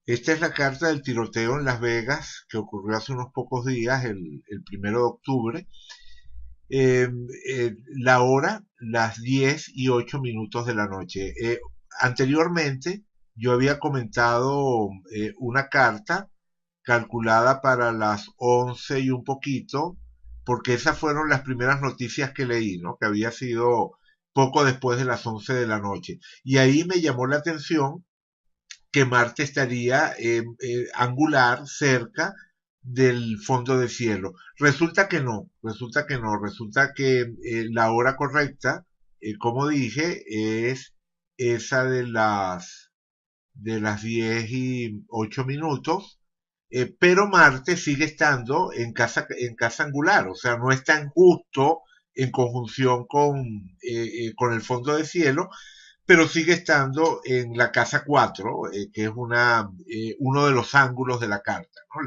Esta es la carta del tiroteo en Las Vegas que ocurrió hace unos pocos días, el 1 de octubre. Eh, la hora, las 10:08 de la noche. Anteriormente, yo había comentado una carta calculada para las 11 y un poquito, porque esas fueron las primeras noticias que leí, ¿no? Que había sido poco después de las 11 de la noche. Y ahí me llamó la atención que Marte estaría angular cerca del fondo de cielo. Resulta que la hora correcta, como dije, es esa de las 10:08, pero Marte sigue estando en casa angular, o sea, no es tan justo en conjunción con el fondo de cielo, pero sigue estando en la casa 4, que es uno de los ángulos de la carta, ¿no?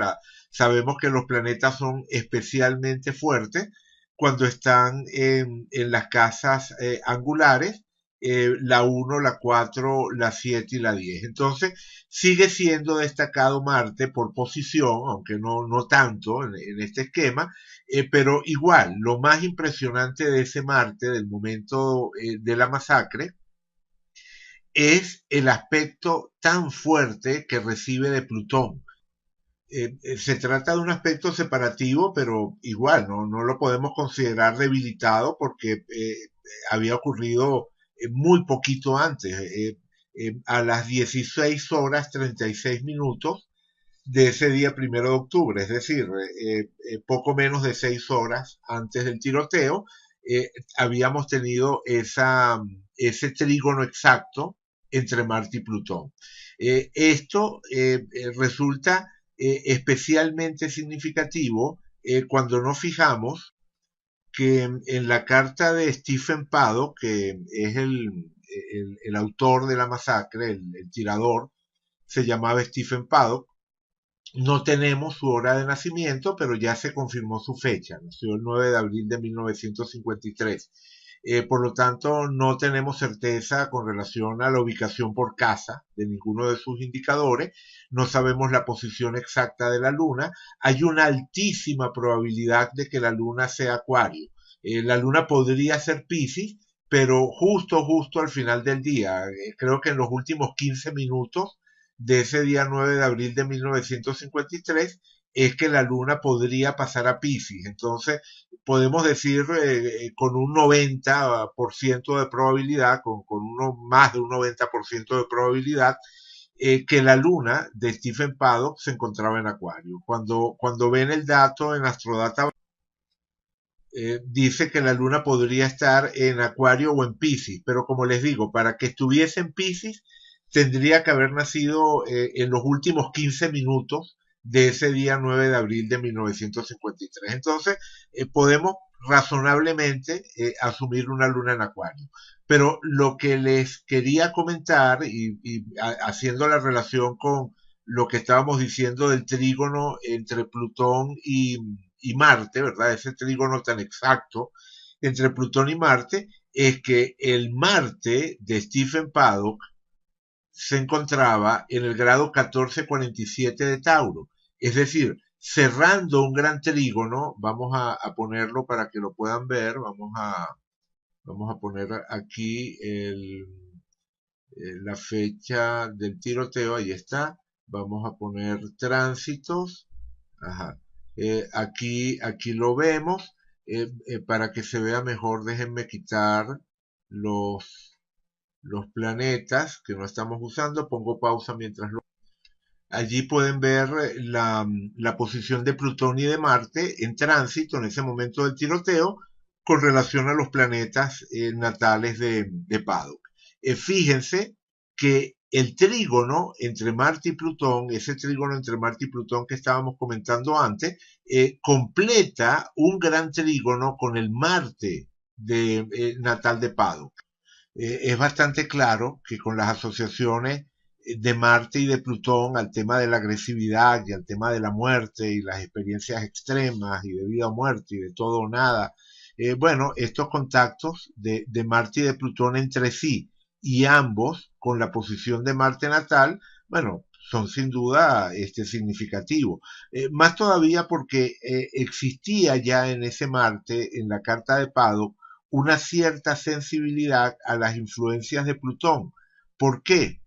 Sabemos que los planetas son especialmente fuertes cuando están en las casas angulares, la 1, la 4, la 7 y la 10. Entonces, sigue siendo destacado Marte por posición, aunque no tanto en este esquema, pero igual, lo más impresionante de ese Marte, del momento de la masacre, es el aspecto tan fuerte que recibe de Plutón. Se trata de un aspecto separativo, pero igual, no lo podemos considerar debilitado porque había ocurrido muy poquito antes, a las 16 horas 36 minutos de ese día 1 de octubre, es decir, poco menos de 6 horas antes del tiroteo, habíamos tenido ese trígono exacto entre Marte y Plutón. Esto resulta especialmente significativo cuando nos fijamos que en la carta de Stephen Paddock, que es el autor de la masacre, el tirador, se llamaba Stephen Paddock. No tenemos su hora de nacimiento, pero ya se confirmó su fecha. Nació el 9 de abril de 1953. Por lo tanto, no tenemos certeza con relación a la ubicación por casa de ninguno de sus indicadores. No sabemos la posición exacta de la Luna. Hay una altísima probabilidad de que la Luna sea Acuario. La Luna podría ser Piscis, pero justo al final del día, creo que en los últimos 15 minutos de ese día 9 de abril de 1953 es que la luna podría pasar a Piscis. Entonces, podemos decir con un 90% de probabilidad, más de un 90% de probabilidad, que la luna de Stephen Paddock se encontraba en Acuario. Cuando ven el dato en Astrodata, dice que la luna podría estar en Acuario o en Piscis, pero como les digo, para que estuviese en Piscis tendría que haber nacido en los últimos 15 minutos de ese día 9 de abril de 1953. Entonces, podemos razonablemente asumir una luna en Acuario. Pero lo que les quería comentar, haciendo la relación con lo que estábamos diciendo del trígono entre Plutón y Marte, ¿verdad? Ese trígono tan exacto entre Plutón y Marte, es que el Marte de Stephen Paddock se encontraba en el grado 1447 de Tauro. Es decir, cerrando un gran trígono, vamos a ponerlo para que lo puedan ver, vamos a poner aquí la fecha del tiroteo, ahí está, vamos a poner tránsitos. Ajá. Aquí lo vemos. Para que se vea mejor, déjenme quitar los, los planetas que no estamos usando. Pongo pausa mientras lo... Allí pueden ver la posición de Plutón y de Marte en tránsito en ese momento del tiroteo con relación a los planetas natales de Paddock. Fíjense que el trígono entre Marte y Plutón, ese trígono entre Marte y Plutón que estábamos comentando antes, completa un gran trígono con el Marte natal de Paddock. Es bastante claro que con las asociaciones de Marte y de Plutón al tema de la agresividad y al tema de la muerte y las experiencias extremas y de vida o muerte y de todo o nada, bueno, estos contactos de Marte y de Plutón entre sí y ambos con la posición de Marte natal, bueno, son sin duda significativos. Más todavía porque existía ya en ese Marte, en la carta de Paddock, una cierta sensibilidad a las influencias de Plutón. ¿Por qué?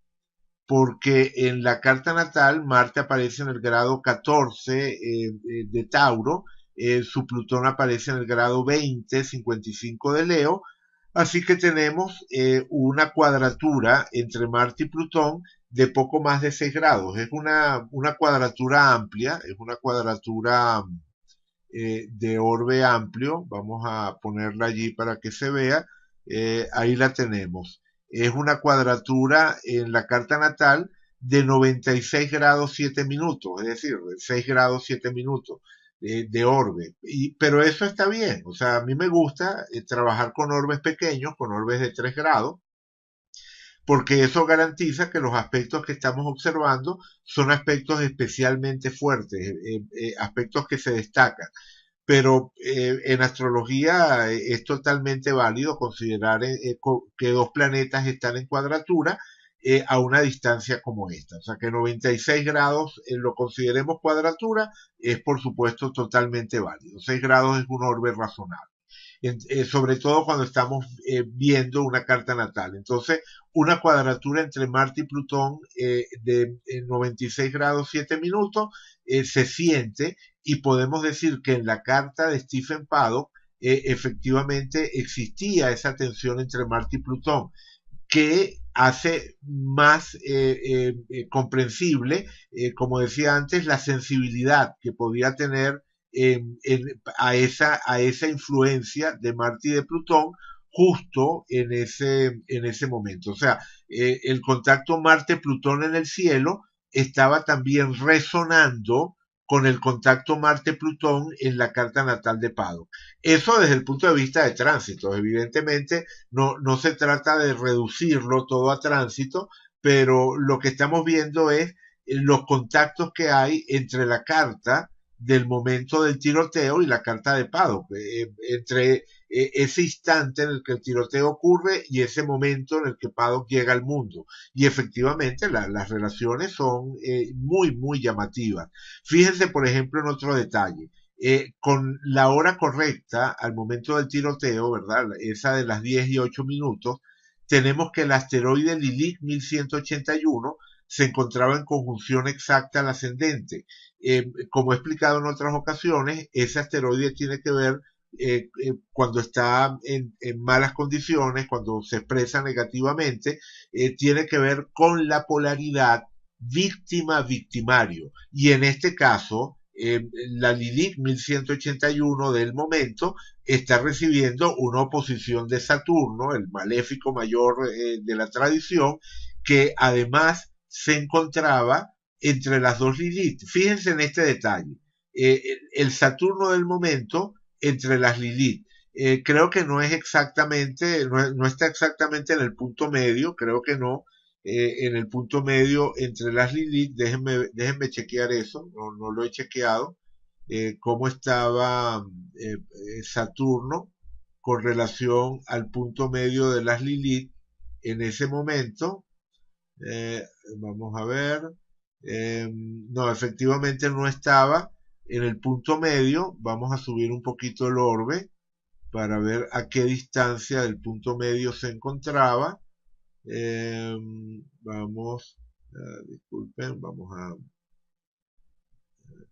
Porque en la carta natal Marte aparece en el grado 14 de Tauro, su Plutón aparece en el grado 20, 55 de Leo, así que tenemos una cuadratura entre Marte y Plutón de poco más de 6 grados. Es una cuadratura amplia, es una cuadratura de orbe amplio. Vamos a ponerla allí para que se vea. Ahí la tenemos. Es una cuadratura en la carta natal de 96 grados 7 minutos, es decir, 6 grados 7 minutos de orbe. Pero eso está bien, o sea, a mí me gusta trabajar con orbes pequeños, con orbes de 3 grados, porque eso garantiza que los aspectos que estamos observando son aspectos especialmente fuertes, aspectos que se destacan. Pero en astrología es totalmente válido considerar que dos planetas están en cuadratura a una distancia como esta. O sea, que 96 grados lo consideremos cuadratura es por supuesto totalmente válido. 6 grados es un orbe razonable. Sobre todo cuando estamos viendo una carta natal. Entonces, una cuadratura entre Marte y Plutón de 96 grados 7 minutos se siente, y podemos decir que en la carta de Stephen Paddock efectivamente existía esa tensión entre Marte y Plutón, que hace más comprensible, como decía antes, la sensibilidad que podía tener a esa influencia de Marte y de Plutón justo en ese momento. O sea, el contacto Marte-Plutón en el cielo estaba también resonando con el contacto Marte-Plutón en la carta natal de Paddock. Eso desde el punto de vista de tránsito. Evidentemente no se trata de reducirlo todo a tránsito, pero lo que estamos viendo es los contactos que hay entre la carta del momento del tiroteo y la carta de Paddock, entre ese instante en el que el tiroteo ocurre y ese momento en el que Paddock llega al mundo. Y efectivamente las relaciones son muy llamativas. Fíjense, por ejemplo, en otro detalle. Con la hora correcta al momento del tiroteo, ¿verdad? Esa de las 10 y 8 minutos, tenemos que el asteroide Lilith 1181 se encontraba en conjunción exacta al ascendente. Como he explicado en otras ocasiones, ese asteroide tiene que ver cuando está en malas condiciones, cuando se expresa negativamente, tiene que ver con la polaridad víctima-victimario. Y en este caso, la Lilith 1181 del momento está recibiendo una oposición de Saturno, el maléfico mayor de la tradición, que además se encontraba entre las dos Lilith. Fíjense en este detalle. El Saturno del momento entre las Lilith. Creo que no es exactamente, no está exactamente en el punto medio, creo que no, en el punto medio entre las Lilith. Déjenme chequear eso, no lo he chequeado, cómo estaba Saturno con relación al punto medio de las Lilith en ese momento. Eh, Vamos a ver. No, efectivamente no estaba en el punto medio. Vamos a subir un poquito el orbe para ver a qué distancia del punto medio se encontraba. Vamos, disculpen, vamos a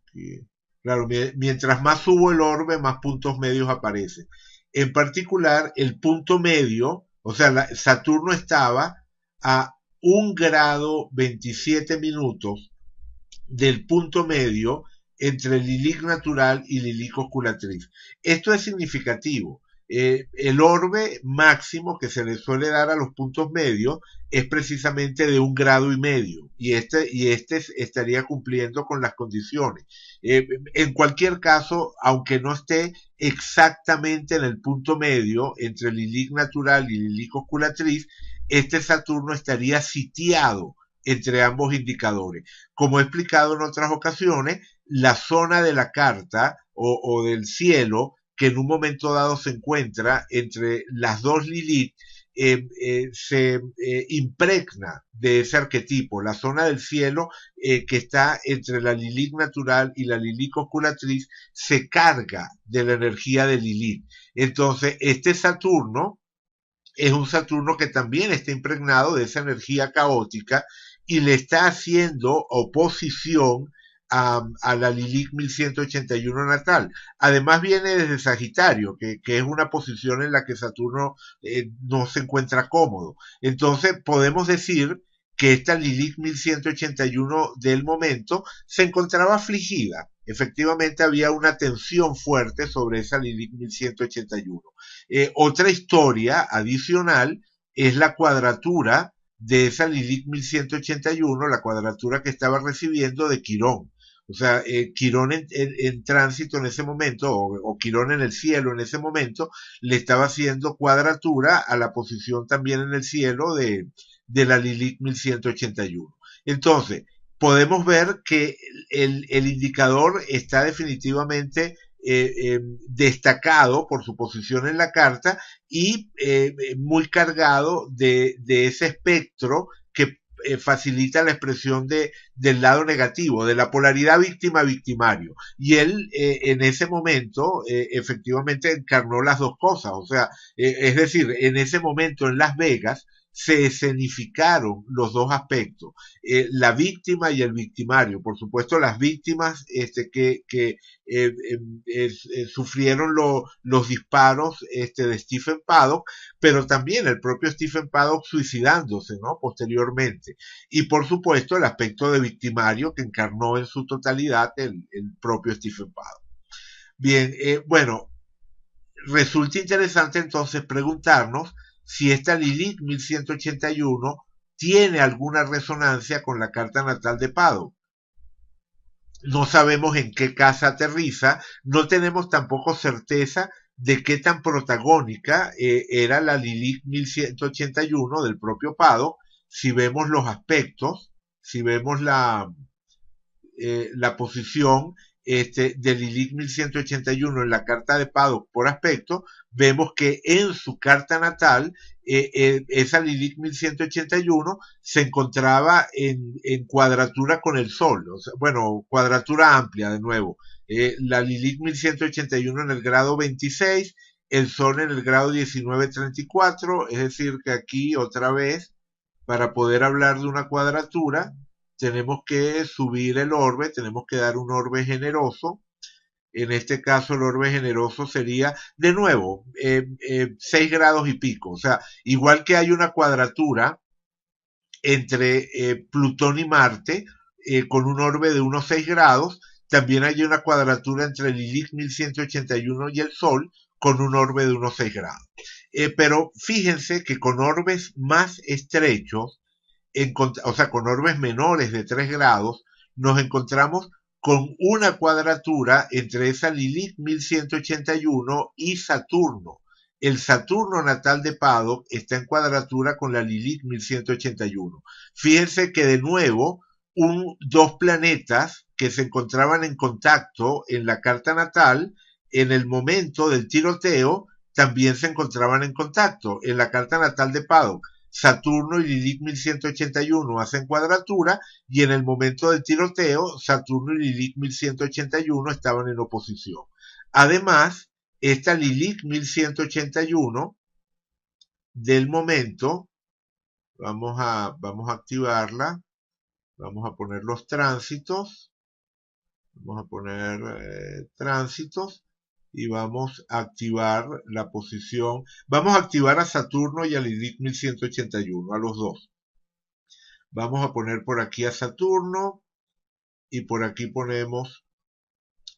aquí. Claro, mientras más subo el orbe, más puntos medios aparecen. En particular, el punto medio, o sea, Saturno estaba a 1 grado 27 minutos del punto medio entre Lilith natural y Lilith osculatriz. Esto es significativo. El orbe máximo que se le suele dar a los puntos medios es precisamente de 1,5 grados, y este estaría cumpliendo con las condiciones. En cualquier caso, aunque no esté exactamente en el punto medio entre Lilith natural y Lilith osculatriz, este Saturno estaría sitiado entre ambos indicadores. Como he explicado en otras ocasiones, la zona de la carta o del cielo que en un momento dado se encuentra entre las dos Lilith se impregna de ese arquetipo. La zona del cielo que está entre la Lilith natural y la Lilith oscuratriz se carga de la energía de Lilith. Entonces, este Saturno es un Saturno que también está impregnado de esa energía caótica y le está haciendo oposición a la Lilith 1181 natal. Además viene desde Sagitario, que es una posición en la que Saturno no se encuentra cómodo. Entonces podemos decir que esta Lilith 1181 del momento se encontraba afligida. Efectivamente había una tensión fuerte sobre esa Lilith 1181. Otra historia adicional es la cuadratura de esa Lilith 1181, la cuadratura que estaba recibiendo de Quirón. O sea, Quirón en tránsito en ese momento, o Quirón en el cielo en ese momento, le estaba haciendo cuadratura a la posición también en el cielo de la Lilith 1181. Entonces, podemos ver que el indicador está definitivamente destacado por su posición en la carta y muy cargado de ese espectro que facilita la expresión del lado negativo, de la polaridad víctima-victimario. Y él en ese momento efectivamente encarnó las dos cosas, o sea, es decir, en ese momento en Las Vegas se escenificaron los dos aspectos, la víctima y el victimario. Por supuesto, las víctimas que sufrieron los disparos de Stephen Paddock, pero también el propio Stephen Paddock suicidándose, ¿no? Posteriormente. Y por supuesto el aspecto de victimario que encarnó en su totalidad el propio Stephen Paddock. Bien, bueno, resulta interesante entonces preguntarnos si esta Lilith 1181 tiene alguna resonancia con la carta natal de Paddock. No sabemos en qué casa aterriza, no tenemos tampoco certeza de qué tan protagónica era la Lilith 1181 del propio Paddock, si vemos los aspectos, si vemos la posición de Lilith 1181 en la carta de Paddock por aspecto, vemos que en su carta natal esa Lilith 1181 se encontraba en cuadratura con el Sol, o sea, bueno, cuadratura amplia de nuevo. La Lilith 1181 en el grado 26, el Sol en el grado 1934, es decir, que aquí otra vez, para poder hablar de una cuadratura, tenemos que subir el orbe, tenemos que dar un orbe generoso. En este caso el orbe generoso sería, de nuevo, 6 grados y pico. O sea, igual que hay una cuadratura entre Plutón y Marte, con un orbe de unos 6 grados, también hay una cuadratura entre Lilith 1181 y el Sol, con un orbe de unos 6 grados. Pero fíjense que con orbes más estrechos, o sea, con orbes menores de 3 grados, nos encontramos con una cuadratura entre esa Lilith 1181 y Saturno. El Saturno natal de Paddock está en cuadratura con la Lilith 1181. Fíjense que de nuevo, dos planetas que se encontraban en contacto en la carta natal, en el momento del tiroteo, también se encontraban en contacto en la carta natal de Paddock. Saturno y Lilith 1181 hacen cuadratura y en el momento del tiroteo Saturno y Lilith 1181 estaban en oposición. Además, esta Lilith 1181 del momento, vamos a activarla, vamos a poner los tránsitos, vamos a poner tránsitos y vamos a activar la posición, vamos a activar a Saturno y a Lilith 1181, a los dos. Vamos a poner por aquí a Saturno y por aquí ponemos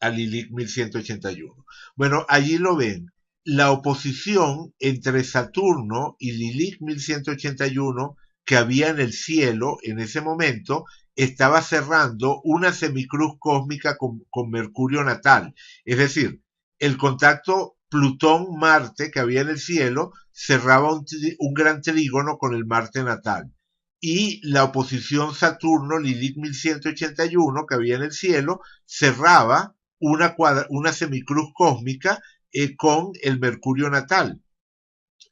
a Lilith 1181. Bueno, allí lo ven. La oposición entre Saturno y Lilith 1181 que había en el cielo en ese momento estaba cerrando una semicruz cósmica con Mercurio natal. Es decir, el contacto Plutón-Marte que había en el cielo cerraba un gran trígono con el Marte natal. Y la oposición Saturno-Lilith 1181 que había en el cielo cerraba una semicruz cósmica con el Mercurio natal.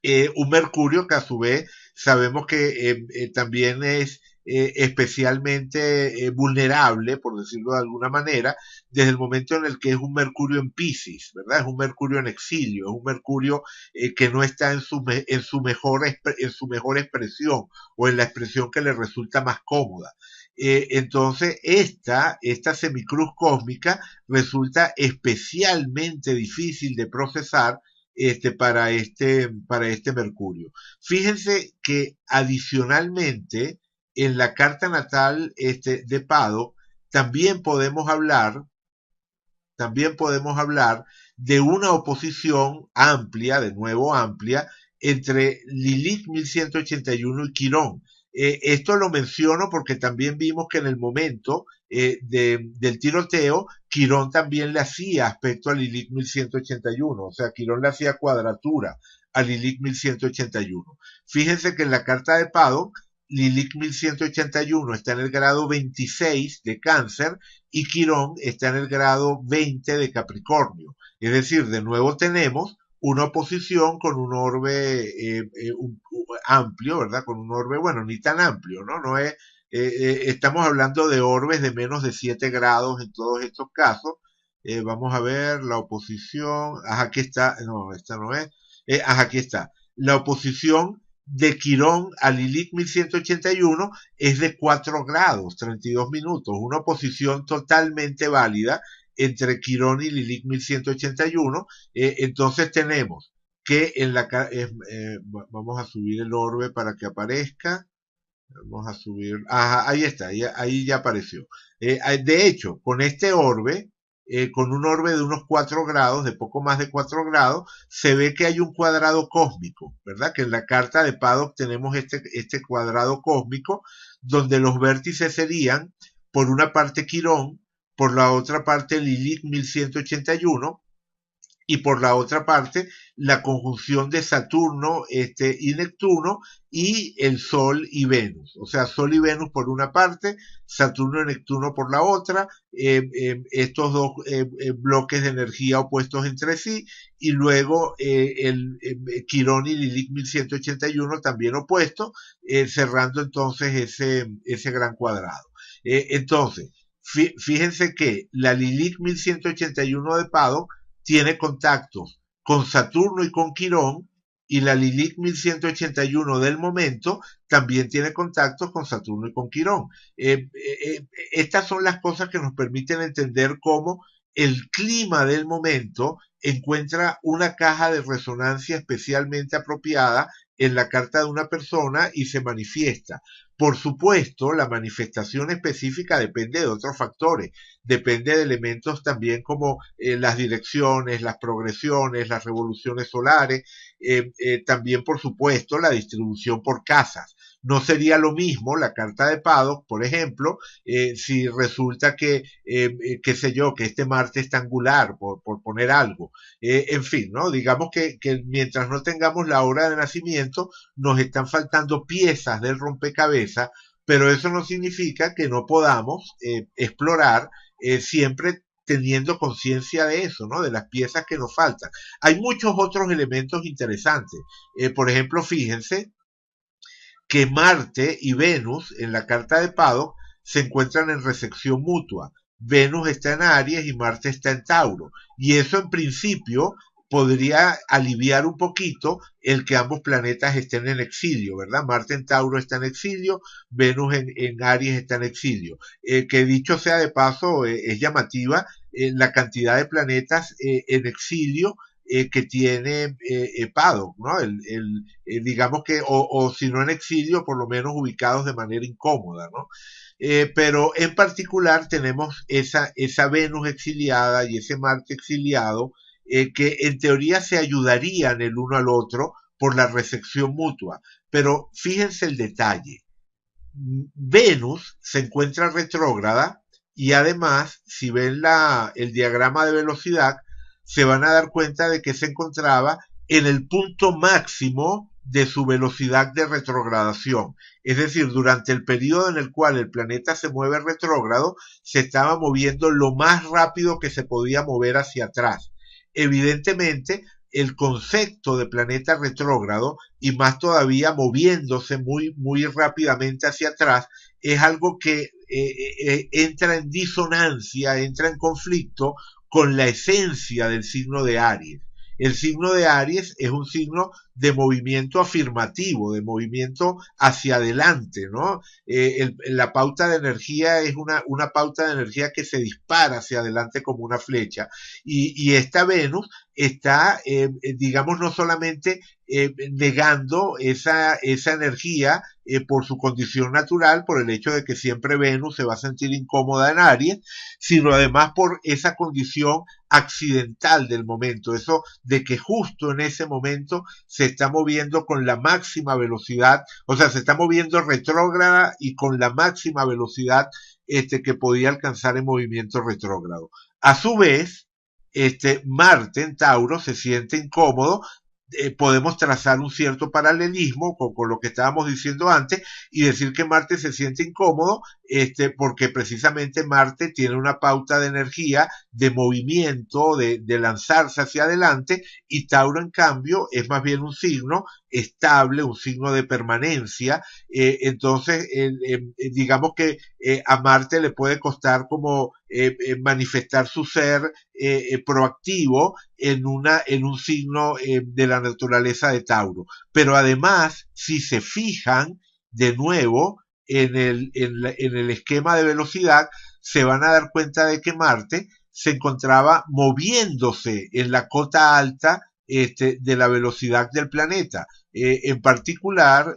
Un Mercurio que a su vez sabemos que también es especialmente vulnerable, por decirlo de alguna manera, desde el momento en el que es un Mercurio en Piscis, ¿verdad? Es un Mercurio en exilio, es un Mercurio que no está en su mejor expresión o en la expresión que le resulta más cómoda. Entonces, esta semicruz cósmica resulta especialmente difícil de procesar para este Mercurio. Fíjense que adicionalmente en la carta natal de Pado también podemos hablar de una oposición amplia, de nuevo amplia, entre Lilith 1181 y Quirón. Esto lo menciono porque también vimos que en el momento del tiroteo, Quirón también le hacía aspecto a Lilith 1181, o sea, Quirón le hacía cuadratura a Lilith 1181. Fíjense que en la carta de Pado, Lilith 1181 está en el grado 26 de Cáncer y Quirón está en el grado 20 de Capricornio. Es decir, de nuevo tenemos una oposición con un orbe amplio, ¿verdad? Con un orbe, bueno, ni tan amplio, ¿no? No es, estamos hablando de orbes de menos de 7 grados en todos estos casos. Vamos a ver la oposición. Ajá, aquí está. No, esta no es. Ajá, aquí está. La oposición de Quirón a Lilith 1181 es de 4 grados, 32 minutos, una oposición totalmente válida entre Quirón y Lilith 1181. Entonces tenemos que en la vamos a subir el orbe para que aparezca. Vamos a subir. Ajá, ahí está, ahí ya apareció. De hecho, con este orbe, con un orbe de unos 4 grados, de poco más de 4 grados, se ve que hay un cuadrado cósmico, ¿verdad? Que en la carta de Paddock tenemos este cuadrado cósmico, donde los vértices serían, por una parte Quirón, por la otra parte Lilith 1181, y por la otra parte la conjunción de Saturno y Neptuno y el Sol y Venus. O sea, Sol y Venus por una parte, Saturno y Neptuno por la otra, estos dos bloques de energía opuestos entre sí, y luego el Quirón y Lilith 1181 también opuestos, cerrando entonces ese gran cuadrado. Entonces, fíjense que la Lilith 1181 de Pado tiene contactos con Saturno y con Quirón, y la Lilith 1181 del momento también tiene contactos con Saturno y con Quirón. Estas son las cosas que nos permiten entender cómo el clima del momento encuentra una caja de resonancia especialmente apropiada en la carta de una persona y se manifiesta. Por supuesto, la manifestación específica depende de otros factores, depende de elementos también como las direcciones, las progresiones, las revoluciones solares, también por supuesto la distribución por casas. No sería lo mismo la carta de Paddock, por ejemplo, si resulta qué sé yo, que este Marte está angular, por poner algo. En fin, ¿no? Digamos que mientras no tengamos la hora de nacimiento, nos están faltando piezas del rompecabezas, pero eso no significa que no podamos explorar siempre teniendo conciencia de eso, ¿no? De las piezas que nos faltan. Hay muchos otros elementos interesantes. Por ejemplo, fíjense que Marte y Venus en la carta de Paddock se encuentran en recepción mutua. Venus está en Aries y Marte está en Tauro. Y eso en principio podría aliviar un poquito el que ambos planetas estén en exilio, ¿verdad? Marte en Tauro está en exilio, Venus en Aries está en exilio. Que dicho sea de paso, es llamativa la cantidad de planetas en exilio que tiene Paddock, ¿no? Digamos que, o si no en exilio, por lo menos ubicados de manera incómoda, ¿no? Pero en particular tenemos esa Venus exiliada y ese Marte exiliado que en teoría se ayudarían el uno al otro por la recepción mutua. Pero fíjense el detalle. Venus se encuentra retrógrada y además, si ven el diagrama de velocidad, se van a dar cuenta de que se encontraba en el punto máximo de su velocidad de retrogradación. Es decir, durante el periodo en el cual el planeta se mueve retrógrado, se estaba moviendo lo más rápido que se podía mover hacia atrás. Evidentemente, el concepto de planeta retrógrado, y más todavía moviéndose muy rápidamente hacia atrás, es algo que entra en disonancia, entra en conflicto con la esencia del signo de Aries. El signo de Aries es un signo de movimiento afirmativo, de movimiento hacia adelante, ¿no? La pauta de energía es una pauta de energía que se dispara hacia adelante como una flecha, y esta Venus está, digamos, no solamente negando esa energía por su condición natural, por el hecho de que siempre Venus se va a sentir incómoda en Aries, sino además por esa condición accidental del momento, eso de que justo en ese momento se está moviendo con la máxima velocidad, o sea, se está moviendo retrógrada y con la máxima velocidad que podía alcanzar en movimiento retrógrado. A su vez, Marte en Tauro se siente incómodo. Podemos trazar un cierto paralelismo con lo que estábamos diciendo antes y decir que Marte se siente incómodo porque precisamente Marte tiene una pauta de energía, de movimiento, de lanzarse hacia adelante, y Tauro en cambio es más bien un signo estable, un signo de permanencia. Entonces digamos que a Marte le puede costar como manifestar su ser proactivo en un signo de la naturaleza de Tauro. Pero además, si se fijan de nuevo en el esquema de velocidad, se van a dar cuenta de que Marte se encontraba moviéndose en la cota alta de la velocidad del planeta. En particular,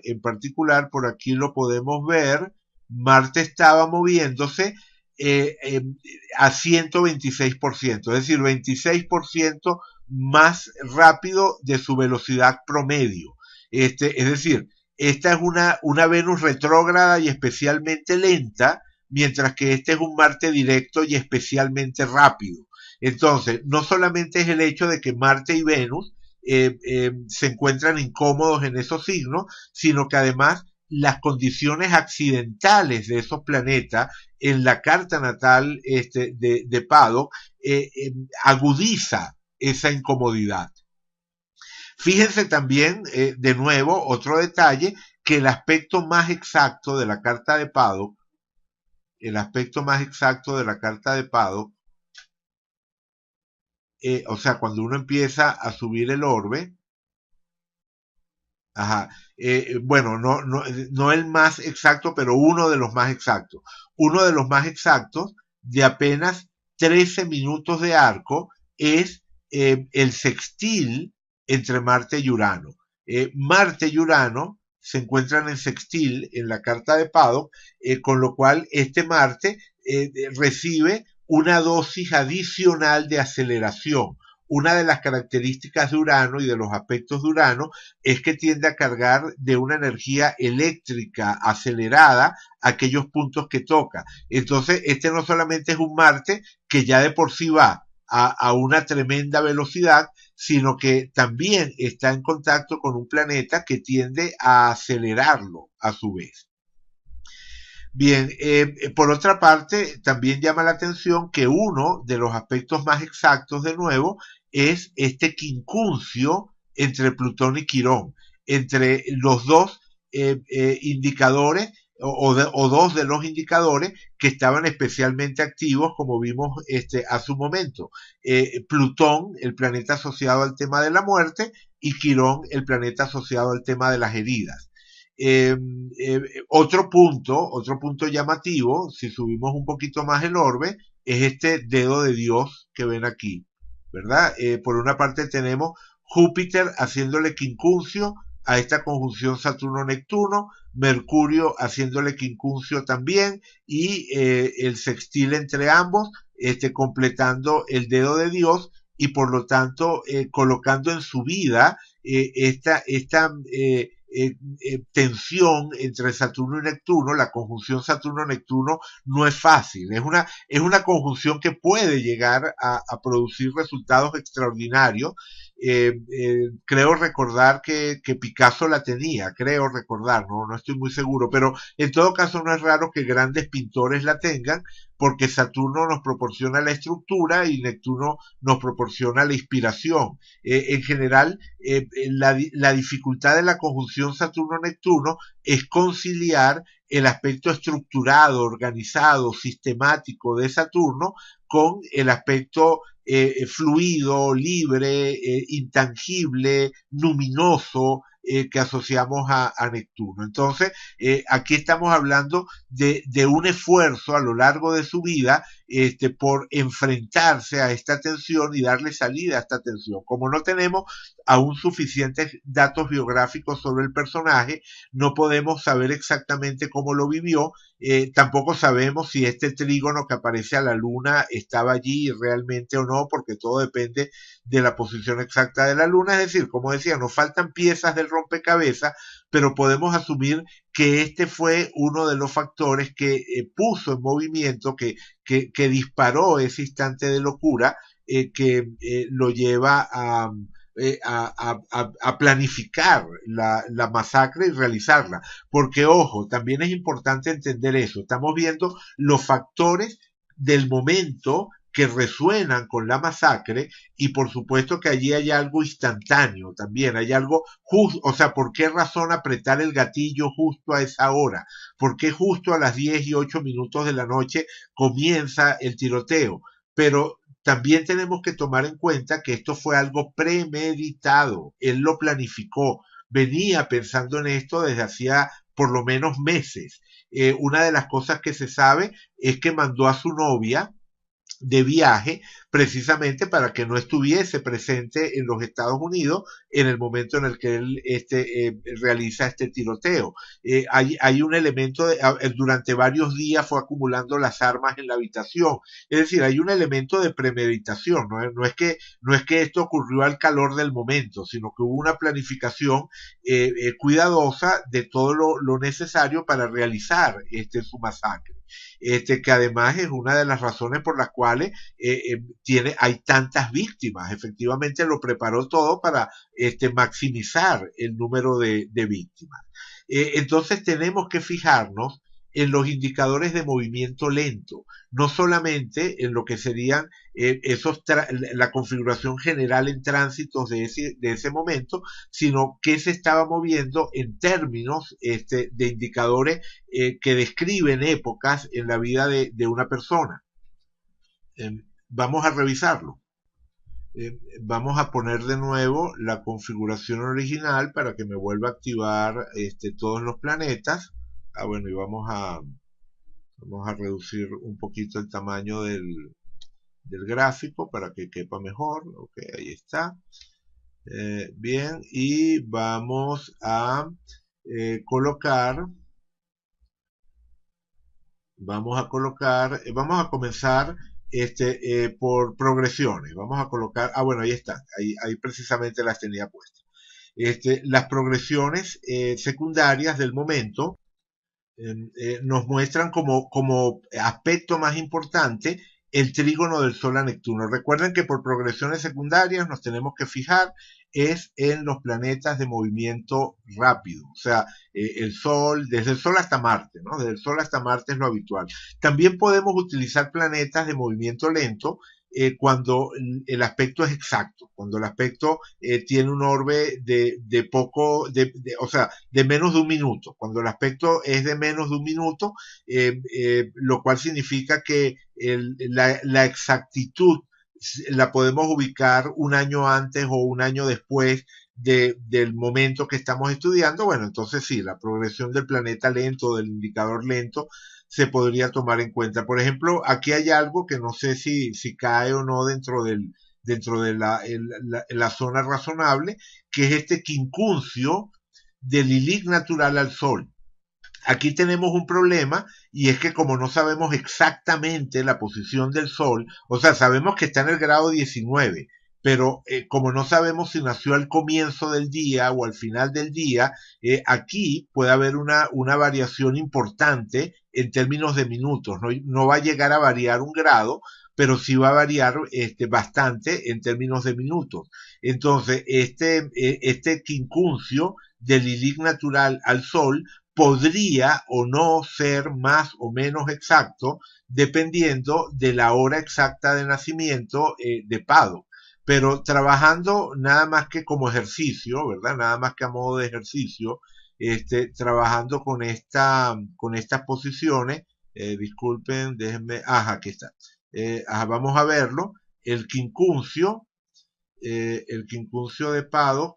por aquí lo podemos ver, Marte estaba moviéndose a 126%, es decir, 26% más rápido de su velocidad promedio. Es decir, esta es una Venus retrógrada y especialmente lenta, mientras que este es un Marte directo y especialmente rápido. Entonces, no solamente es el hecho de que Marte y Venus se encuentran incómodos en esos signos, sino que además las condiciones accidentales de esos planetas en la carta natal de Paddock agudiza esa incomodidad. Fíjense también, de nuevo, otro detalle, que el aspecto más exacto de la carta de Paddock, el aspecto más exacto de la carta de Paddock, o sea, cuando uno empieza a subir el orbe, ajá, bueno, no el más exacto, pero uno de los más exactos. Uno de los más exactos, de apenas 13 minutos de arco, es el sextil entre Marte y Urano. Marte y Urano se encuentran en sextil en la carta de Paddock, con lo cual este Marte recibe una dosis adicional de aceleración. Una de las características de Urano y de los aspectos de Urano es que tiende a cargar de una energía eléctrica acelerada aquellos puntos que toca. Entonces, este no solamente es un Marte que ya de por sí va a una tremenda velocidad, sino que también está en contacto con un planeta que tiende a acelerarlo a su vez. Bien, por otra parte, también llama la atención que uno de los aspectos más exactos, de nuevo, es este quincuncio entre Plutón y Quirón, entre los dos indicadores o dos de los indicadores que estaban especialmente activos, como vimos a su momento. Plutón, el planeta asociado al tema de la muerte, y Quirón, el planeta asociado al tema de las heridas. Otro punto llamativo, si subimos un poquito más el orbe, es este dedo de Dios que ven aquí, ¿verdad? Por una parte tenemos Júpiter haciéndole quincuncio a esta conjunción Saturno-Neptuno, Mercurio haciéndole quincuncio también, y el sextil entre ambos, completando el dedo de Dios, y por lo tanto colocando en su vida esta tensión entre Saturno y Neptuno. La conjunción Saturno-Neptuno no es fácil, es una conjunción que puede llegar a producir resultados extraordinarios, Creo recordar que Picasso la tenía, creo recordar, no estoy muy seguro, pero en todo caso no es raro que grandes pintores la tengan, porque Saturno nos proporciona la estructura y Neptuno nos proporciona la inspiración. En general, la dificultad de la conjunción Saturno-Neptuno es conciliar el aspecto estructurado, organizado, sistemático de Saturno con el aspecto fluido, libre, intangible, luminoso, que asociamos a Neptuno. Entonces, aquí estamos hablando de un esfuerzo a lo largo de su vida por enfrentarse a esta tensión y darle salida a esta tensión. Como no tenemos aún suficientes datos biográficos sobre el personaje, no podemos saber exactamente cómo lo vivió, tampoco sabemos si este trígono que aparece a la luna estaba allí realmente o no, porque todo depende de la posición exacta de la luna. Es decir, como decía, nos faltan piezas del rompecabezas, pero podemos asumir que este fue uno de los factores que puso en movimiento, que disparó ese instante de locura, que lo lleva a planificar la masacre y realizarla. Porque, ojo, también es importante entender eso. Estamos viendo los factores del momento que resuenan con la masacre, y por supuesto que allí hay algo instantáneo también, hay algo justo, o sea, ¿por qué razón apretar el gatillo justo a esa hora? ¿Por qué justo a las 10:08 de la noche comienza el tiroteo? Pero también tenemos que tomar en cuenta que esto fue algo premeditado, él lo planificó, venía pensando en esto desde hacía por lo menos meses. Una de las cosas que se sabe es que mandó a su novia de viaje precisamente para que no estuviese presente en los Estados Unidos en el momento en el que él realiza este tiroteo. Hay un elemento, durante varios días fue acumulando las armas en la habitación, es decir, hay un elemento de premeditación, no es que esto ocurrió al calor del momento, sino que hubo una planificación cuidadosa de todo lo necesario para realizar su masacre. Que además es una de las razones por las cuales hay tantas víctimas. Efectivamente lo preparó todo para maximizar el número de víctimas. Entonces tenemos que fijarnos en los indicadores de movimiento lento, no solamente en lo que serían la configuración general en tránsitos de ese momento, sino que se estaba moviendo en términos de indicadores que describen épocas en la vida de una persona. Vamos a revisarlo. Vamos a poner de nuevo la configuración original para que me vuelva a activar todos los planetas. Bueno, y vamos a reducir un poquito el tamaño del gráfico para que quepa mejor. Ok, ahí está. Bien, y vamos a colocar, vamos a comenzar por progresiones. Vamos a colocar, bueno, ahí está, ahí precisamente las tenía puestas. Las progresiones secundarias del momento nos muestran como aspecto más importante el trígono del Sol a Neptuno. Recuerden que por progresiones secundarias nos tenemos que fijar es en los planetas de movimiento rápido, o sea, el Sol, desde el Sol hasta Marte, ¿no? Desde el Sol hasta Marte es lo habitual. También podemos utilizar planetas de movimiento lento cuando el aspecto es exacto, cuando el aspecto tiene un orbe de poco, o sea, de menos de un minuto. Cuando el aspecto es de menos de un minuto, lo cual significa que la exactitud la podemos ubicar un año antes o un año después del momento que estamos estudiando. Bueno, entonces sí, la progresión del planeta lento, del indicador lento, se podría tomar en cuenta. Por ejemplo, aquí hay algo que no sé si cae o no dentro de la zona razonable, que es este quincuncio del Lilith natural al Sol. Aquí tenemos un problema, y es que como no sabemos exactamente la posición del Sol, o sea, sabemos que está en el grado 19, pero como no sabemos si nació al comienzo del día o al final del día, aquí puede haber una variación importante en términos de minutos. No, no va a llegar a variar un grado, pero sí va a variar bastante en términos de minutos. Entonces, este quincuncio del Lilith natural al Sol podría o no ser más o menos exacto dependiendo de la hora exacta de nacimiento de Pado, pero trabajando nada más que como ejercicio, ¿verdad? Nada más que a modo de ejercicio, trabajando con estas posiciones, disculpen, déjenme, ajá, aquí está. Vamos a verlo, el quincuncio, el quincuncio de Pado,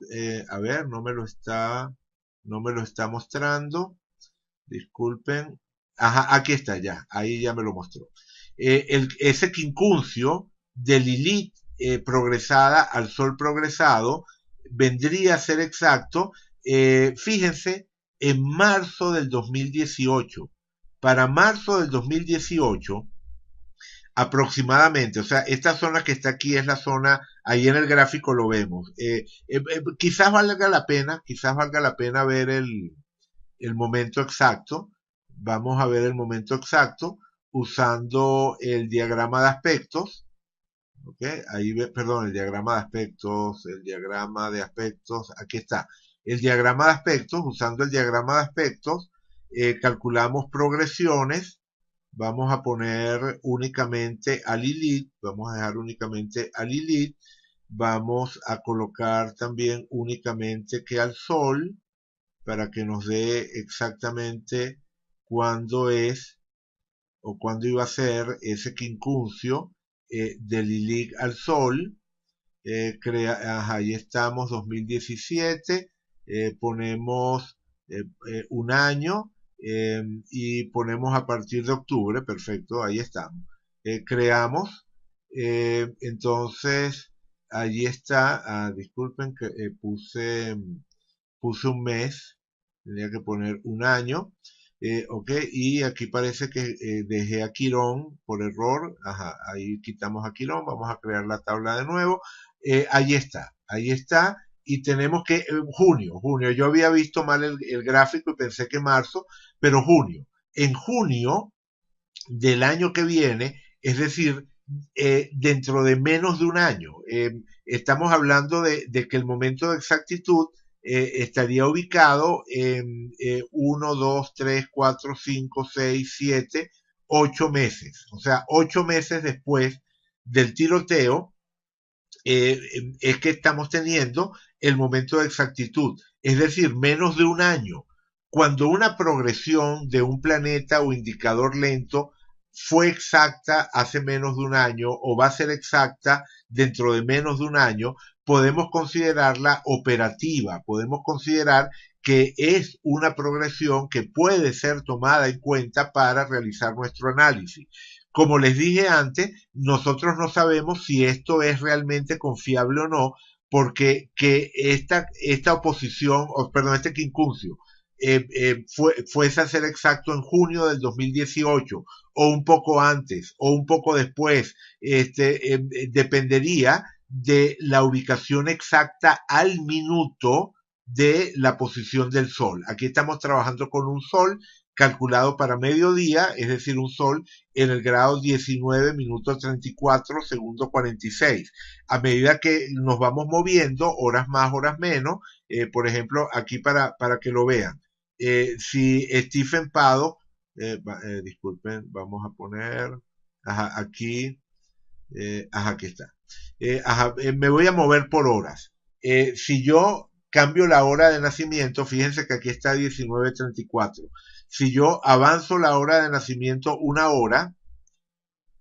a ver, no me lo está mostrando, disculpen, ajá, aquí está ya, ahí ya me lo mostró. Ese quincuncio de Lilith progresada al Sol progresado vendría a ser exacto, fíjense, en marzo del 2018. Para marzo del 2018, aproximadamente, o sea, esta zona que está aquí es la zona, ahí en el gráfico lo vemos. Quizás valga la pena ver el momento exacto. Vamos a ver el momento exacto usando el diagrama de aspectos. ¿Okay? Ahí perdón, el diagrama de aspectos, aquí está. El diagrama de aspectos, usando el diagrama de aspectos, calculamos progresiones. Vamos a poner únicamente a Lilith, vamos a dejar únicamente a Lilith. Vamos a colocar también únicamente que al Sol, para que nos dé exactamente cuándo es o cuándo iba a ser ese quincuncio de Lilith al Sol. Ahí estamos, 2017, ponemos un año y ponemos a partir de octubre, perfecto, ahí estamos. Creamos, entonces, allí está, disculpen que puse un mes, tenía que poner un año, ok, y aquí parece que dejé a Quirón por error, ajá, ahí quitamos a Quirón, vamos a crear la tabla de nuevo, ahí está, y tenemos que, junio, yo había visto mal el gráfico y pensé que marzo, pero junio, en junio del año que viene, es decir, dentro de menos de un año. Estamos hablando de que el momento de exactitud estaría ubicado en 1, 2, 3, 4, 5, 6, 7, 8 meses. O sea, 8 meses después del tiroteo es que estamos teniendo el momento de exactitud. Es decir, menos de un año. Cuando una progresión de un planeta o indicador lento fue exacta hace menos de un año o va a ser exacta dentro de menos de un año, podemos considerarla operativa, podemos considerar que es una progresión que puede ser tomada en cuenta para realizar nuestro análisis. Como les dije antes, nosotros no sabemos si esto es realmente confiable o no, porque que esta oposición, o perdón, este quincuncio, fuese a ser exacto en junio del 2018 o un poco antes o un poco después, dependería de la ubicación exacta al minuto de la posición del Sol. Aquí estamos trabajando con un Sol calculado para mediodía, es decir, un Sol en el grado 19 minutos 34 segundos 46. A medida que nos vamos moviendo, horas más, horas menos, por ejemplo, aquí para que lo vean, si Stephen Paddock, disculpen, vamos a poner, ajá, aquí, aquí está. Me voy a mover por horas. Si yo cambio la hora de nacimiento, fíjense que aquí está 19:34. Si yo avanzo la hora de nacimiento una hora,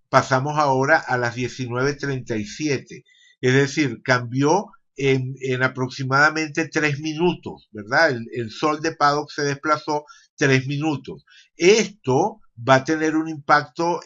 pasamos ahora a las 19:37. Es decir, cambió en aproximadamente 3 minutos, ¿verdad? El Sol de Paddock se desplazó 3 minutos. Esto va a tener un impacto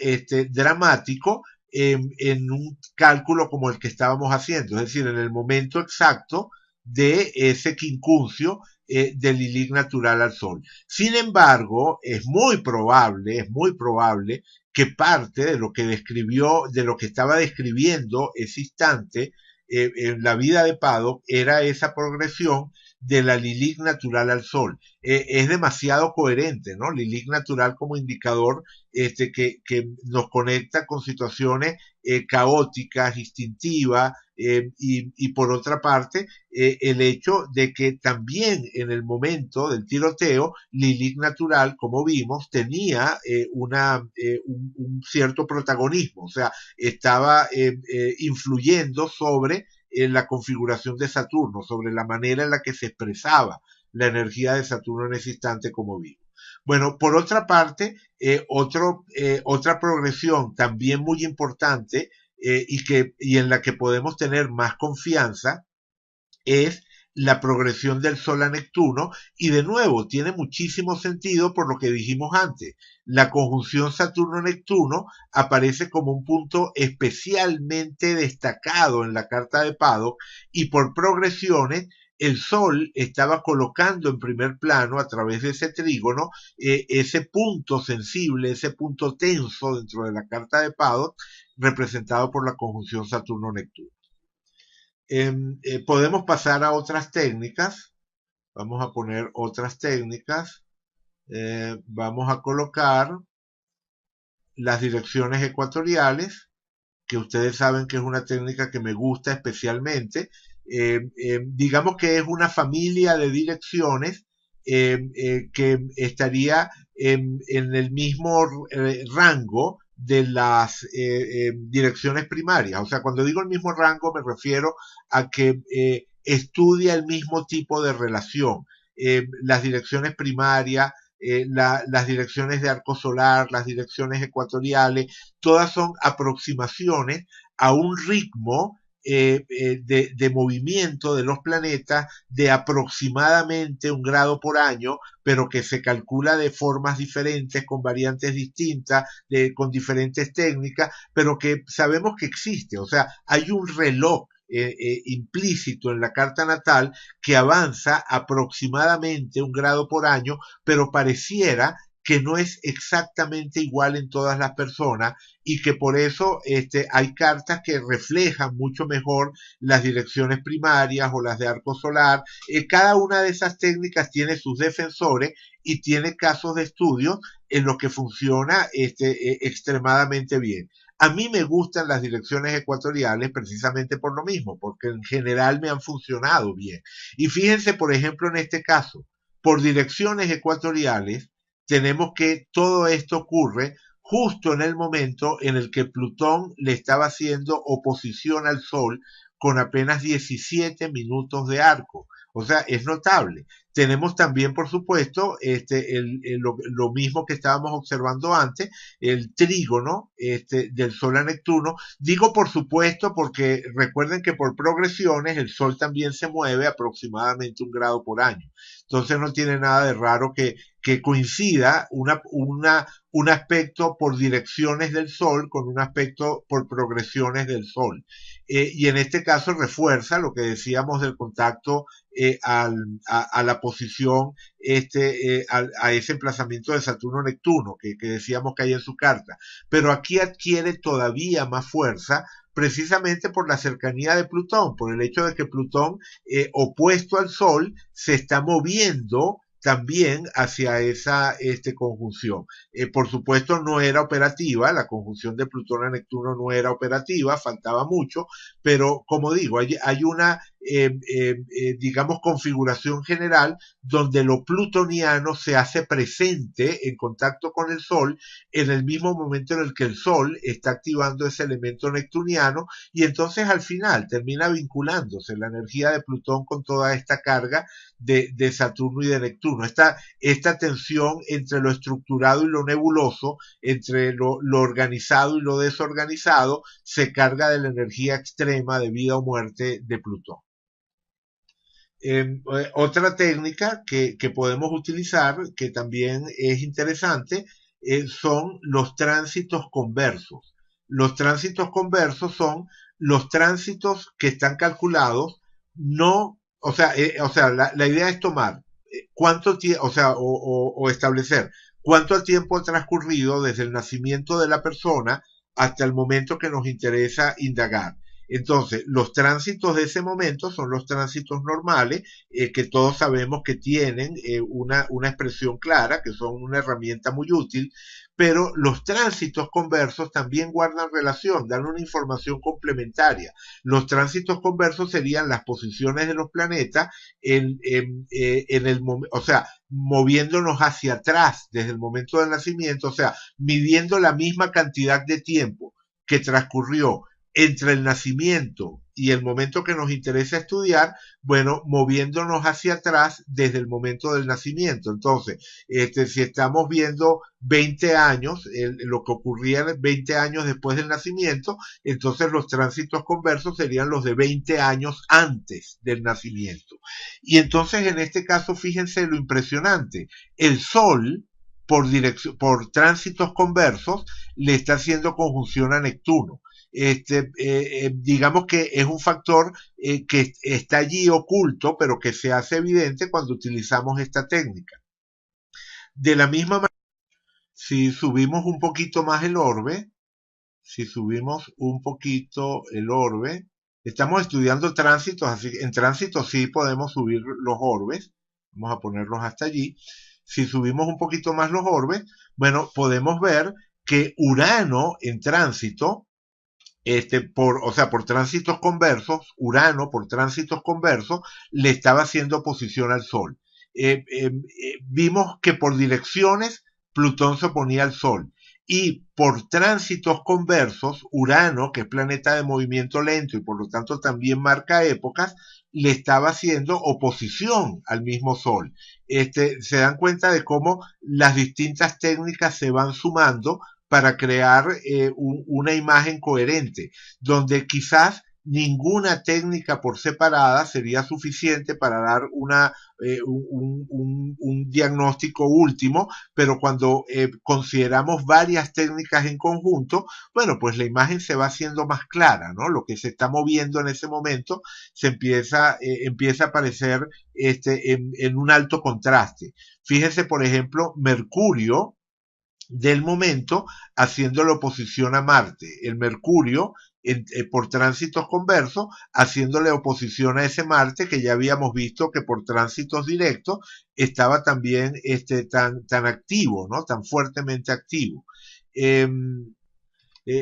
dramático en un cálculo como el que estábamos haciendo, es decir, en el momento exacto de ese quincuncio del Lilith natural al Sol. Sin embargo, es muy probable que parte de lo que describió, de lo que estaba describiendo ese instante, en la vida de Paddock era esa progresión de la Lilith natural al Sol. Es demasiado coherente, ¿no? Lilith natural como indicador que nos conecta con situaciones caóticas, instintivas, y por otra parte, el hecho de que también en el momento del tiroteo, Lilith natural, como vimos, tenía un cierto protagonismo, o sea, estaba influyendo sobre la configuración de Saturno, sobre la manera en la que se expresaba la energía de Saturno en ese instante, como vimos. Bueno, por otra parte, otra progresión también muy importante y en la que podemos tener más confianza es la progresión del Sol a Neptuno, y de nuevo tiene muchísimo sentido por lo que dijimos antes. La conjunción Saturno-Neptuno aparece como un punto especialmente destacado en la carta de Paddock, y por progresiones el Sol estaba colocando en primer plano a través de ese trígono ese punto sensible, ese punto tenso dentro de la carta de Paddock, representado por la conjunción Saturno-Neptuno. Podemos pasar a otras técnicas. Vamos a poner otras técnicas. Vamos a colocar las direcciones ecuatoriales, que ustedes saben que es una técnica que me gusta especialmente. Digamos que es una familia de direcciones que estaría en el mismo rango de las direcciones primarias. O sea, cuando digo el mismo rango me refiero a que estudia el mismo tipo de relación. Las direcciones primarias, las direcciones de arco solar, las direcciones ecuatoriales, todas son aproximaciones a un ritmo de movimiento de los planetas de aproximadamente 1 grado por año, pero que se calcula de formas diferentes, con variantes distintas, con diferentes técnicas, pero que sabemos que existe. O sea, hay un reloj implícito en la carta natal que avanza aproximadamente 1 grado por año, pero pareciera que no es exactamente igual en todas las personas, y que por eso hay cartas que reflejan mucho mejor las direcciones primarias o las de arco solar. Cada una de esas técnicas tiene sus defensores y tiene casos de estudio en los que funciona extremadamente bien. A mí me gustan las direcciones ecuatoriales precisamente por lo mismo, porque en general me han funcionado bien. Y fíjense, por ejemplo, en este caso, por direcciones ecuatoriales, tenemos que todo esto ocurre justo en el momento en el que Plutón le estaba haciendo oposición al Sol con apenas 17 minutos de arco. O sea, es notable. Tenemos también, por supuesto, lo mismo que estábamos observando antes, el trígono del Sol a Neptuno. Digo por supuesto porque recuerden que por progresiones el Sol también se mueve aproximadamente 1 grado por año. Entonces no tiene nada de raro que coincida un aspecto por direcciones del Sol con un aspecto por progresiones del Sol. Y en este caso refuerza lo que decíamos del contacto a la posición, a ese emplazamiento de Saturno-Neptuno que decíamos que hay en su carta. Pero aquí adquiere todavía más fuerza precisamente por la cercanía de Plutón, por el hecho de que Plutón, opuesto al Sol, se está moviendo también hacia esa conjunción. Por supuesto no era operativa, la conjunción de Plutón a Neptuno no era operativa, faltaba mucho, pero como digo, hay una, digamos, configuración general donde lo plutoniano se hace presente en contacto con el Sol en el mismo momento en el que el Sol está activando ese elemento neptuniano, y entonces al final termina vinculándose la energía de Plutón con toda esta carga de Saturno y de Neptuno. Esta tensión entre lo estructurado y lo nebuloso, entre lo organizado y lo desorganizado, se carga de la energía extrema de vida o muerte de Plutón. Otra técnica que podemos utilizar, que también es interesante, son los tránsitos conversos. Los tránsitos conversos son los tránsitos que están calculados, no, o sea, la idea es tomar cuánto tiempo, o establecer cuánto tiempo ha transcurrido desde el nacimiento de la persona hasta el momento que nos interesa indagar. Entonces, los tránsitos de ese momento son los tránsitos normales, que todos sabemos que tienen una expresión clara, que son una herramienta muy útil, pero los tránsitos conversos también guardan relación, dan una información complementaria. Los tránsitos conversos serían las posiciones de los planetas en el momento, o sea, moviéndonos hacia atrás desde el momento del nacimiento, o sea, midiendo la misma cantidad de tiempo que transcurrió entre el nacimiento y el momento que nos interesa estudiar, bueno, moviéndonos hacia atrás desde el momento del nacimiento. Entonces, si estamos viendo 20 años, lo que ocurría 20 años después del nacimiento, entonces los tránsitos conversos serían los de 20 años antes del nacimiento. Y entonces, en este caso, fíjense lo impresionante. El Sol, por tránsitos conversos, le está haciendo conjunción a Neptuno. Digamos que es un factor que está allí oculto, pero que se hace evidente cuando utilizamos esta técnica. De la misma manera, si subimos un poquito más el orbe, si subimos un poquito el orbe, estamos estudiando tránsitos, así que en tránsito sí podemos subir los orbes, vamos a ponerlos hasta allí. Si subimos un poquito más los orbes, bueno, podemos ver que Urano en tránsito, por tránsitos conversos, Urano por tránsitos conversos, le estaba haciendo oposición al Sol. Vimos que por direcciones Plutón se oponía al Sol y por tránsitos conversos, Urano, que es planeta de movimiento lento y por lo tanto también marca épocas, le estaba haciendo oposición al mismo Sol. Se dan cuenta de cómo las distintas técnicas se van sumando para crear una imagen coherente, donde quizás ninguna técnica por separada sería suficiente para dar un diagnóstico último, pero cuando consideramos varias técnicas en conjunto, bueno, pues la imagen se va haciendo más clara, ¿no? Lo que se está moviendo en ese momento empieza a aparecer en un alto contraste. Fíjense, por ejemplo, Mercurio del momento haciéndole oposición a Marte. El Mercurio, por tránsitos conversos, haciéndole oposición a ese Marte que ya habíamos visto que por tránsitos directos estaba también tan activo, ¿no? Tan fuertemente activo. Eh,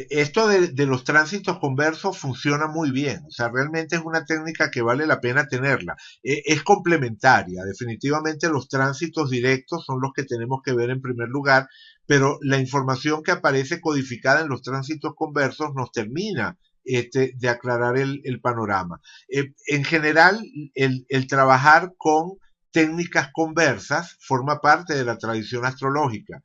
Esto de los tránsitos conversos funciona muy bien, o sea, realmente es una técnica que vale la pena tenerla. Es complementaria, definitivamente los tránsitos directos son los que tenemos que ver en primer lugar, pero la información que aparece codificada en los tránsitos conversos nos termina de aclarar el panorama. En general, el trabajar con técnicas conversas forma parte de la tradición astrológica.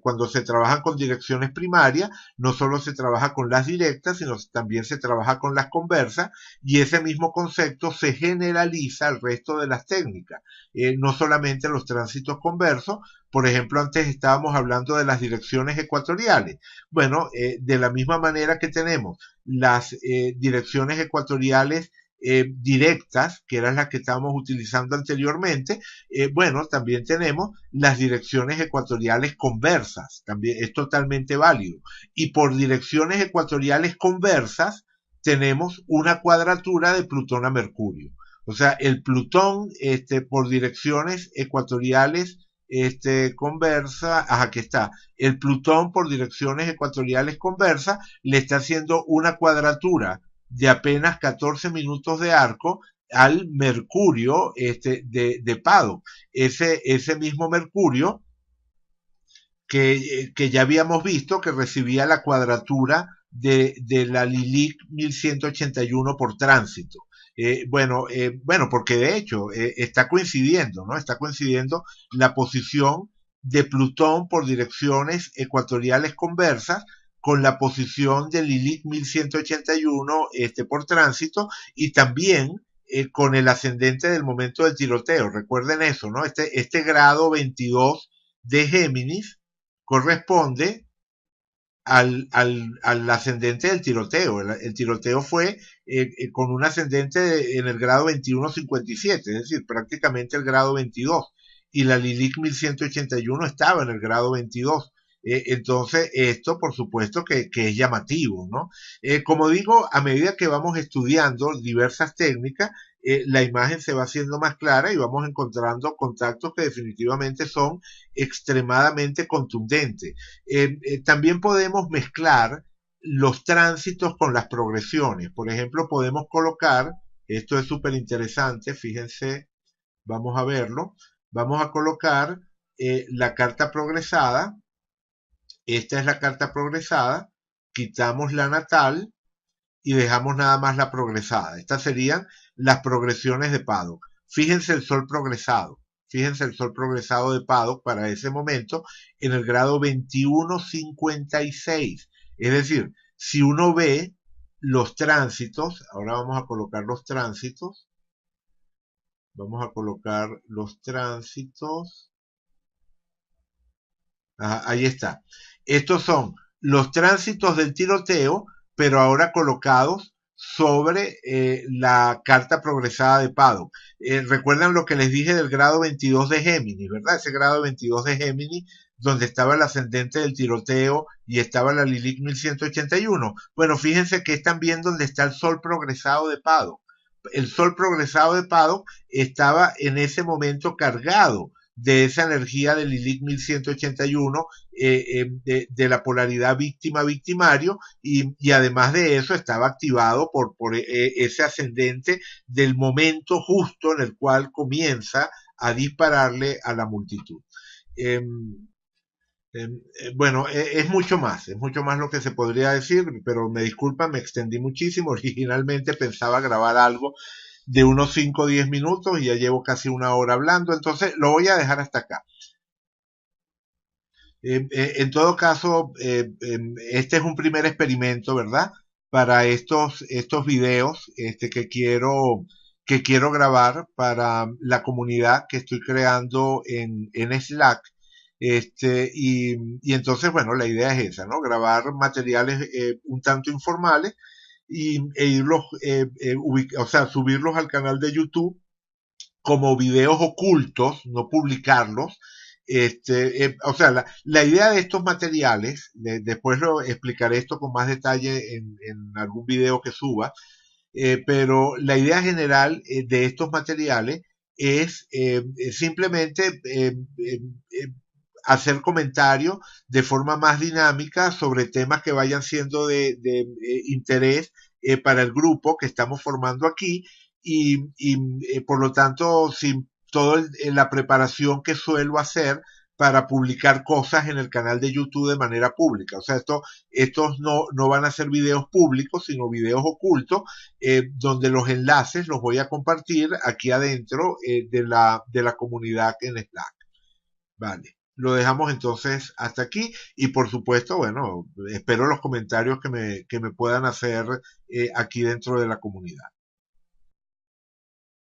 Cuando se trabajan con direcciones primarias, no solo se trabaja con las directas, sino también se trabaja con las conversas y ese mismo concepto se generaliza al resto de las técnicas, no solamente los tránsitos conversos. Por ejemplo, antes estábamos hablando de las direcciones ecuatoriales. Bueno, de la misma manera que tenemos las direcciones ecuatoriales directas, que eran las que estábamos utilizando anteriormente, bueno, también tenemos las direcciones ecuatoriales conversas, también es totalmente válido. Y por direcciones ecuatoriales conversas tenemos una cuadratura de Plutón a Mercurio. O sea, el Plutón por direcciones ecuatoriales conversa, aquí está, el Plutón por direcciones ecuatoriales conversa le está haciendo una cuadratura de apenas 14 minutos de arco al Mercurio de Pado. Ese mismo Mercurio que ya habíamos visto que recibía la cuadratura de la Lilith 1181 por tránsito. Bueno, porque de hecho está coincidiendo, ¿no? Está coincidiendo la posición de Plutón por direcciones ecuatoriales conversas con la posición de Lilith 1181 por tránsito y también con el ascendente del momento del tiroteo. Recuerden eso, ¿no? Este grado 22 de Géminis corresponde al ascendente del tiroteo. El tiroteo fue con un ascendente en el grado 2157, es decir, prácticamente el grado 22. Y la Lilith 1181 estaba en el grado 22. Entonces, esto por supuesto que es llamativo, ¿no? Como digo, a medida que vamos estudiando diversas técnicas, la imagen se va haciendo más clara y vamos encontrando contactos que definitivamente son extremadamente contundentes. También podemos mezclar los tránsitos con las progresiones. Por ejemplo, podemos colocar, esto es súper interesante, fíjense, vamos a verlo, vamos a colocar la carta progresada. Esta es la carta progresada, quitamos la natal y dejamos nada más la progresada. Estas serían las progresiones de Paddock. Fíjense el sol progresado. Fíjense el sol progresado de Paddock para ese momento en el grado 2156. Es decir, si uno ve los tránsitos, ahora vamos a colocar los tránsitos. Vamos a colocar los tránsitos. Ajá, ahí está. Estos son los tránsitos del tiroteo, pero ahora colocados sobre la carta progresada de Paddock. Recuerdan lo que les dije del grado 22 de Géminis, ¿verdad? Ese grado 22 de Géminis, donde estaba el ascendente del tiroteo y estaba la Lilith 1181. Bueno, fíjense que es también donde está el sol progresado de Paddock. El sol progresado de Paddock estaba en ese momento cargado de esa energía del Lilith 1181, de la polaridad víctima-victimario, y además de eso estaba activado por ese ascendente del momento justo en el cual comienza a dispararle a la multitud. Eh, bueno, es mucho más lo que se podría decir, pero me disculpan, me extendí muchísimo. Originalmente pensaba grabar algo de unos 5 o 10 minutos y ya llevo casi una hora hablando, entonces lo voy a dejar hasta acá. En todo caso, este es un primer experimento, ¿verdad? Para estos videos que quiero grabar para la comunidad que estoy creando en Slack. Y entonces, bueno, la idea es esa, ¿no? Grabar materiales un tanto informales e irlos, o sea, subirlos al canal de YouTube como videos ocultos, no publicarlos. O sea, la idea de estos materiales, después lo explicaré esto con más detalle en algún video que suba, pero la idea general de estos materiales es simplemente hacer comentarios de forma más dinámica sobre temas que vayan siendo de interés para el grupo que estamos formando aquí y por lo tanto sin toda la preparación que suelo hacer para publicar cosas en el canal de YouTube de manera pública. O sea, estos no van a ser videos públicos, sino videos ocultos, donde los enlaces los voy a compartir aquí adentro de la comunidad en Slack. Vale. Lo dejamos entonces hasta aquí y por supuesto, bueno, espero los comentarios que me puedan hacer aquí dentro de la comunidad.